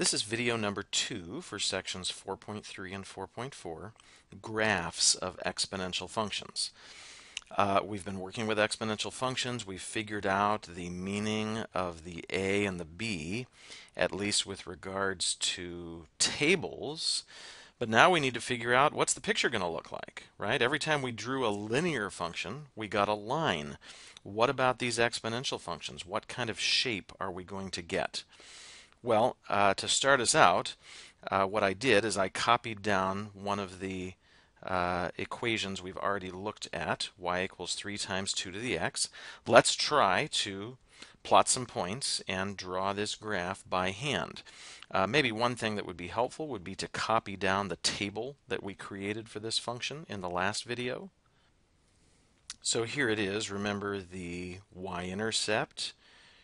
This is video number 2 for sections 4.3 and 4.4, graphs of exponential functions. We've been working with exponential functions. We've figured out the meaning of the a and the b, at least with regards to tables. But now we need to figure out what's the picture going to look like, right? Every time we drew a linear function, we got a line. What about these exponential functions? What kind of shape are we going to get? Well, to start us out, what I did is I copied down one of the equations we've already looked at, y equals 3 times 2 to the x. Let's try to plot some points and draw this graph by hand. Maybe one thing that would be helpful would be to copy down the table that we created for this function in the last video. So here it is. Remember, the y-intercept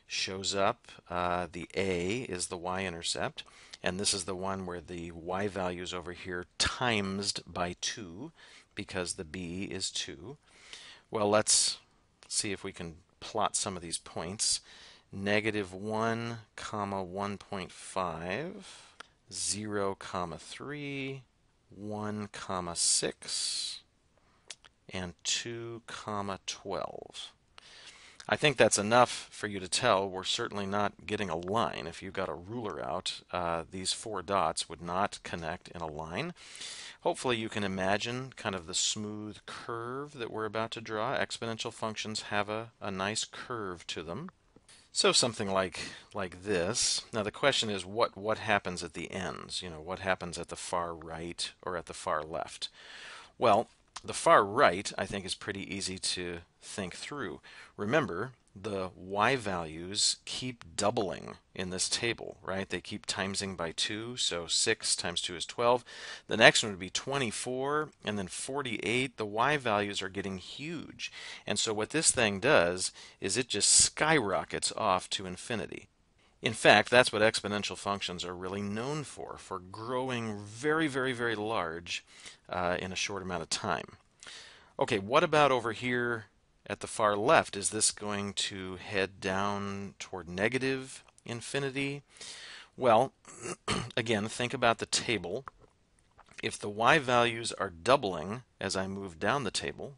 shows up. The a is the y-intercept, and this is the one where the y value is over here timesed by 2 because the b is 2. Well, let's see if we can plot some of these points. Negative 1, comma 1.5, 0, comma 3, 1, comma 6, and 2, comma 12. I think that's enough for you to tell we're certainly not getting a line. If you got a ruler out, these 4 dots would not connect in a line. Hopefully you can imagine kind of the smooth curve that we're about to draw. Exponential functions have a nice curve to them. So something like this. Now the question is what happens at the ends? You know, what happens at the far right or at the far left? Well, the far right, I think, is pretty easy to think through. Remember, the y values keep doubling in this table, right? They keep timesing by 2, so 6 times 2 is 12. The next one would be 24, and then 48. The y values are getting huge. And so what this thing does is it just skyrockets off to infinity. In fact, that's what exponential functions are really known for growing very, very, very large in a short amount of time. Okay, what about over here at the far left? Is this going to head down toward negative infinity? Well, again, think about the table. If the y values are doubling as I move down the table,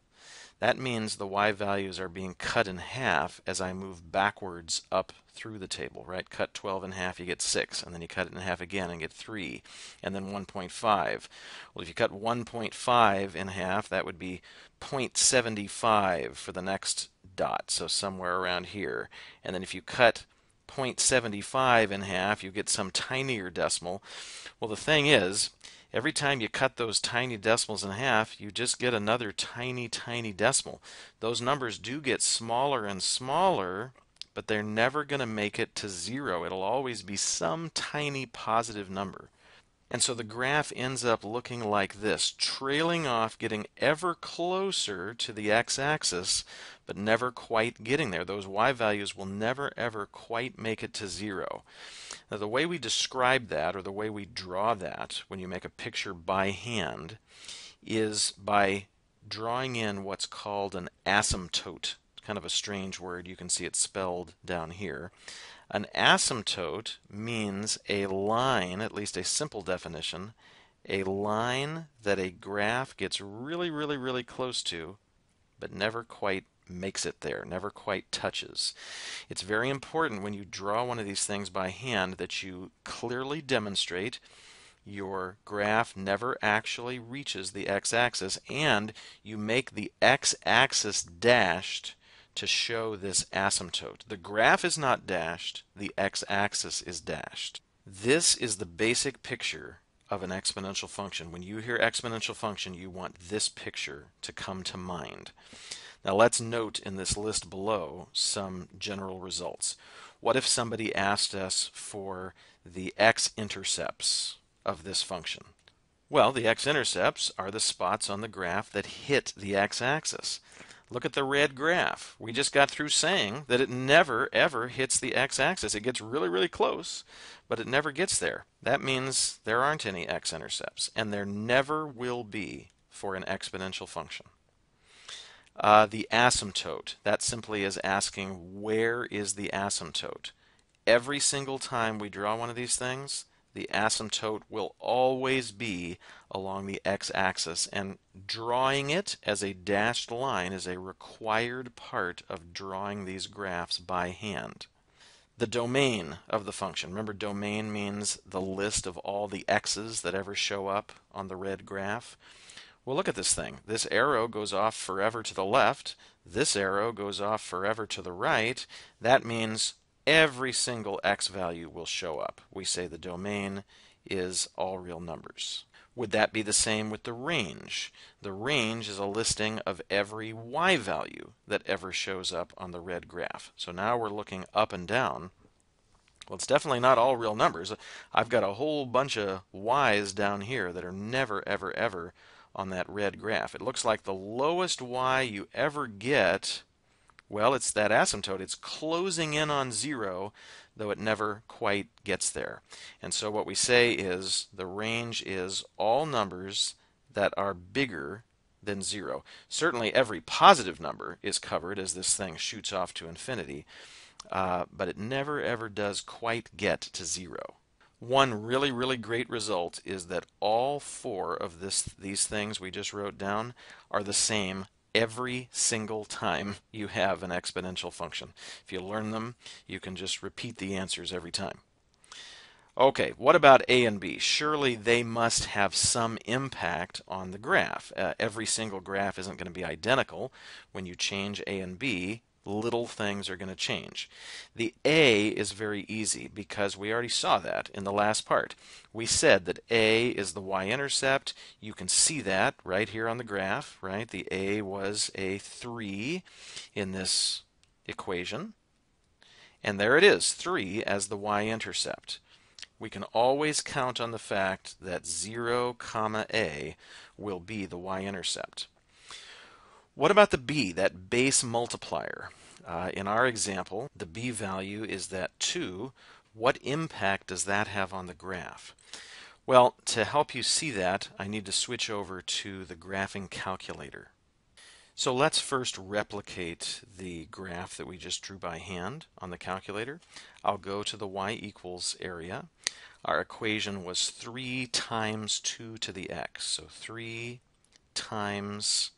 that means the y values are being cut in half as I move backwards up through the table, right? Cut 12 in half, you get 6, and then you cut it in half again and get 3, and then 1.5. Well, if you cut 1.5 in half, that would be 0.75 for the next dot, so somewhere around here. And then if you cut 0.75 in half, you get some tinier decimal. Well, the thing is, every time you cut those tiny decimals in half, you just get another tiny, tiny decimal. Those numbers do get smaller and smaller, but they're never going to make it to 0. It'll always be some tiny positive number. And so the graph ends up looking like this, trailing off, getting ever closer to the x-axis, but never quite getting there. Those y values will never, ever quite make it to 0. Now, the way we describe that, or the way we draw that when you make a picture by hand, is by drawing in what's called an asymptote. Kind of a strange word. You can see it spelled down here. An asymptote means a line, at least a simple definition, a line that a graph gets really, really, really close to, but never quite makes it there, never quite touches. It's very important when you draw one of these things by hand that you clearly demonstrate your graph never actually reaches the x-axis, and you make the x-axis dashed to show this asymptote. The graph is not dashed, the x-axis is dashed. This is the basic picture of an exponential function. When you hear exponential function, you want this picture to come to mind. Now let's note in this list below some general results. What if somebody asked us for the x-intercepts of this function? Well, the x-intercepts are the spots on the graph that hit the x-axis. Look at the red graph. We just got through saying that it never, ever hits the x-axis. It gets really, really close, but it never gets there. That means there aren't any x-intercepts, and there never will be for an exponential function. The asymptote, that simply is asking where is the asymptote. Every single time we draw one of these things, the asymptote will always be along the x-axis, and drawing it as a dashed line is a required part of drawing these graphs by hand. The domain of the function. Remember, domain means the list of all the x's that ever show up on the red graph. Well, look at this thing. This arrow goes off forever to the left. This arrow goes off forever to the right. That means every single x value will show up. We say the domain is all real numbers. Would that be the same with the range? The range is a listing of every y value that ever shows up on the red graph. So now we're looking up and down. Well, it's definitely not all real numbers. I've got a whole bunch of y's down here that are never, ever, ever on that red graph. It looks like the lowest y you ever get, well, it's that asymptote. It's closing in on 0, though it never quite gets there. And so what we say is the range is all numbers that are bigger than 0. Certainly every positive number is covered as this thing shoots off to infinity, but it never ever does quite get to 0. One really, really great result is that all 4 of these things we just wrote down are the same every single time you have an exponential function. If you learn them, you can just repeat the answers every time. Okay, what about a and b? Surely they must have some impact on the graph. Every single graph isn't going to be identical. When you change a and b, little things are going to change. The a is very easy because we already saw that in the last part. We said that a is the y-intercept. You can see that right here on the graph, right? The a was a 3 in this equation. And there it is, 3 as the y-intercept. We can always count on the fact that 0, a will be the y-intercept. What about the b, that base multiplier? In our example, the b value is that 2. What impact does that have on the graph? Well, to help you see that, I need to switch over to the graphing calculator. So let's first replicate the graph that we just drew by hand on the calculator. I'll go to the y equals area. Our equation was 3 times 2 to the x. So 3 times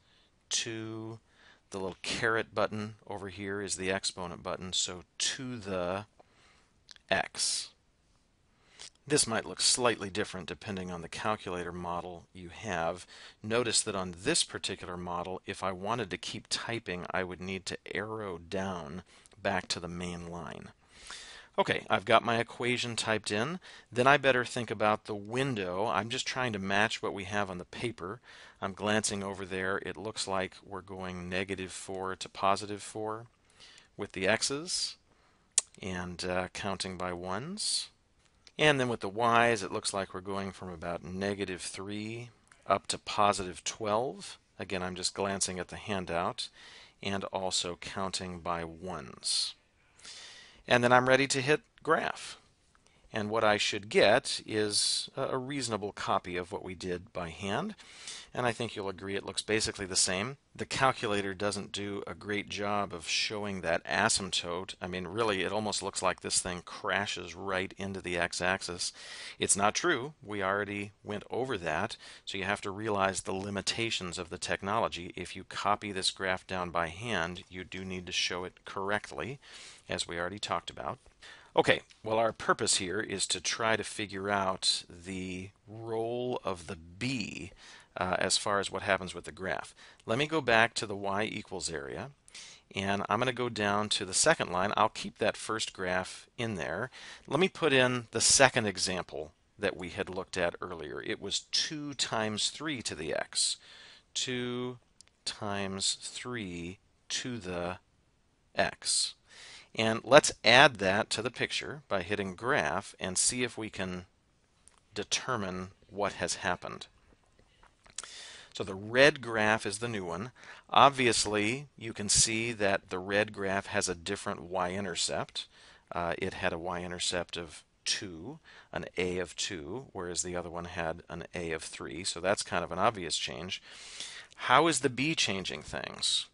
2, the little caret button over here is the exponent button, so to the x. This might look slightly different depending on the calculator model you have. Notice that on this particular model, if I wanted to keep typing, I would need to arrow down back to the main line. Okay, I've got my equation typed in. Then I better think about the window. I'm just trying to match what we have on the paper. I'm glancing over there. It looks like we're going -4 to +4 with the x's and counting by ones. And then with the y's, it looks like we're going from about -3 up to +12. Again, I'm just glancing at the handout and also counting by ones. And then I'm ready to hit graph. And what I should get is a reasonable copy of what we did by hand. And I think you'll agree it looks basically the same. The calculator doesn't do a great job of showing that asymptote. I mean, really, it almost looks like this thing crashes right into the x-axis. It's not true. We already went over that. So you have to realize the limitations of the technology. If you copy this graph down by hand, you do need to show it correctly, as we already talked about. Okay, well, our purpose here is to try to figure out the role of the b as far as what happens with the graph. Let me go back to the y equals area, and I'm going to go down to the second line. I'll keep that first graph in there. Let me put in the second example that we had looked at earlier. It was 2 times 3 to the x. 2 times 3 to the x. And let's add that to the picture by hitting graph and see if we can determine what has happened. So the red graph is the new one. Obviously, you can see that the red graph has a different y-intercept. It had a y-intercept of 2, an a of 2, whereas the other one had an a of 3. So that's kind of an obvious change. How is the b changing things?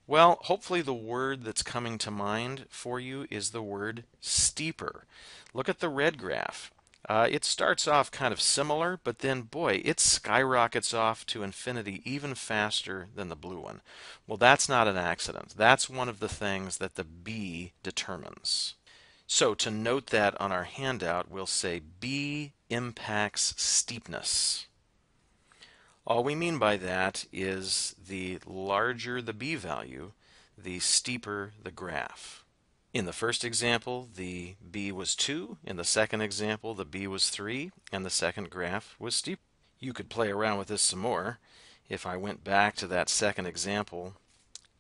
Well, hopefully the word that's coming to mind for you is the word steeper. Look at the red graph. It starts off kind of similar, but then, boy, it skyrockets off to infinity even faster than the blue one. Well, that's not an accident. That's one of the things that the B determines. So to note that on our handout, we'll say B impacts steepness. All we mean by that is the larger the B value, the steeper the graph. In the first example, the B was 2. In the second example, the B was 3, and the second graph was steep. You could play around with this some more. If I went back to that second example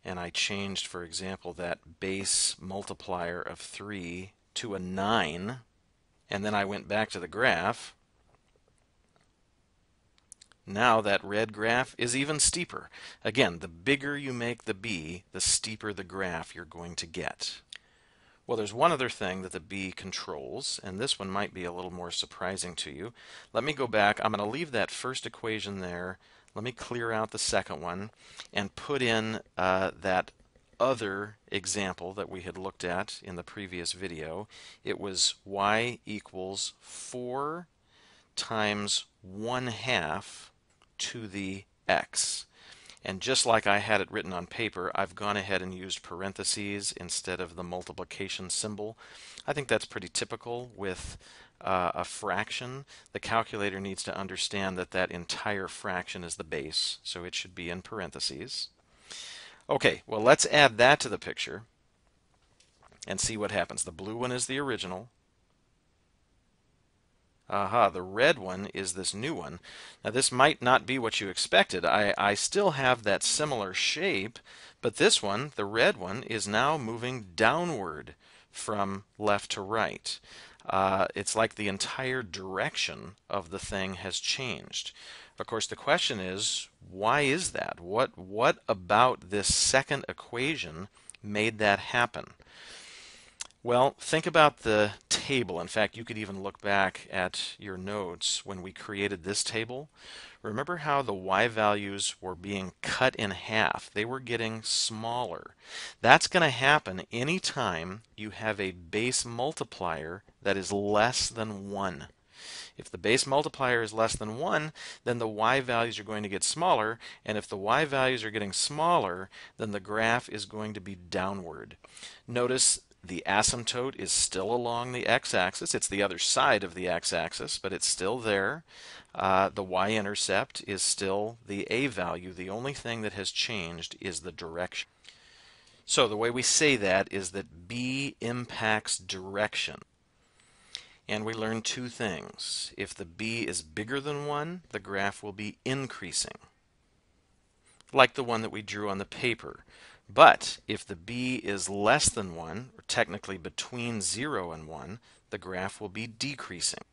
and I changed, for example, that base multiplier of 3 to a 9, and then I went back to the graph, now that red graph is even steeper. Again, the bigger you make the B, the steeper the graph you're going to get. Well, there's one other thing that the B controls, and this one might be a little more surprising to you. Let me go back. I'm going to leave that first equation there. Let me clear out the second one and put in that other example that we had looked at in the previous video. It was y equals 4 times 1/2 to the x. And just like I had it written on paper, I've gone ahead and used parentheses instead of the multiplication symbol. I think that's pretty typical with a fraction. The calculator needs to understand that that entire fraction is the base, so it should be in parentheses. Okay, well, let's add that to the picture and see what happens. The blue one is the original. Aha, the red one is this new one. Now this might not be what you expected. I still have that similar shape, but this one, the red one, is now moving downward from left to right. It's like the entire direction of the thing has changed. Of course, the question is, why is that? What about this second equation made that happen? Well, think about the table. In fact, you could even look back at your notes when we created this table. Remember how the y values were being cut in half? They were getting smaller. That's going to happen anytime you have a base multiplier that is less than 1. If the base multiplier is less than 1, then the y values are going to get smaller, and if the y values are getting smaller, then the graph is going to be downward. Notice the asymptote is still along the x-axis. It's the other side of the x-axis, but it's still there. The y-intercept is still the a value. The only thing that has changed is the direction. So the way we say that is that B impacts direction. And we learn two things. If the B is bigger than 1, the graph will be increasing, like the one that we drew on the paper. But if the B is less than 1, or technically between 0 and 1, the graph will be decreasing.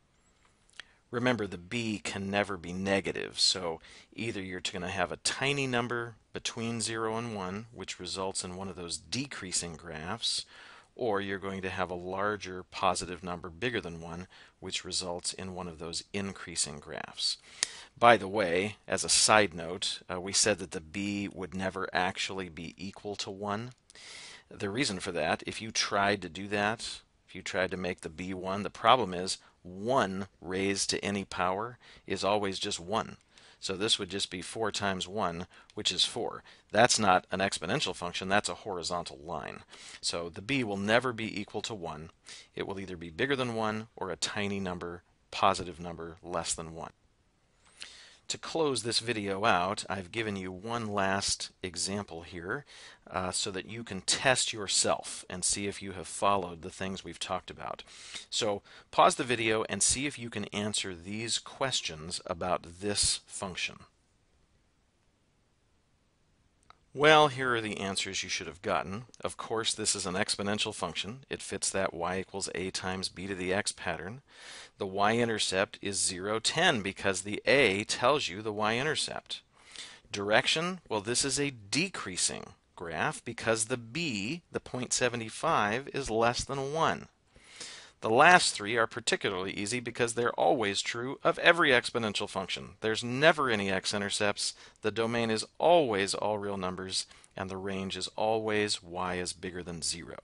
Remember, the B can never be negative, so either you're going to have a tiny number between 0 and 1, which results in one of those decreasing graphs, or you're going to have a larger positive number bigger than 1, which results in one of those increasing graphs. By the way, as a side note, we said that the B would never actually be equal to 1. The reason for that, if you tried to do that, if you tried to make the B 1, the problem is 1 raised to any power is always just 1. So this would just be 4 times 1, which is 4. That's not an exponential function, that's a horizontal line. So the B will never be equal to 1. It will either be bigger than 1 or a tiny number, positive number, less than 1. To close this video out, I've given you one last example here so that you can test yourself and see if you have followed the things we've talked about. So pause the video and see if you can answer these questions about this function. Well, here are the answers you should have gotten. Of course, this is an exponential function. It fits that y equals a times b to the x pattern. The y-intercept is 0, 10 because the a tells you the y-intercept. Direction, well, this is a decreasing graph because the b, the 0.75, is less than 1. The last three are particularly easy because they're always true of every exponential function. There's never any x-intercepts, the domain is always all real numbers, and the range is always y is bigger than 0.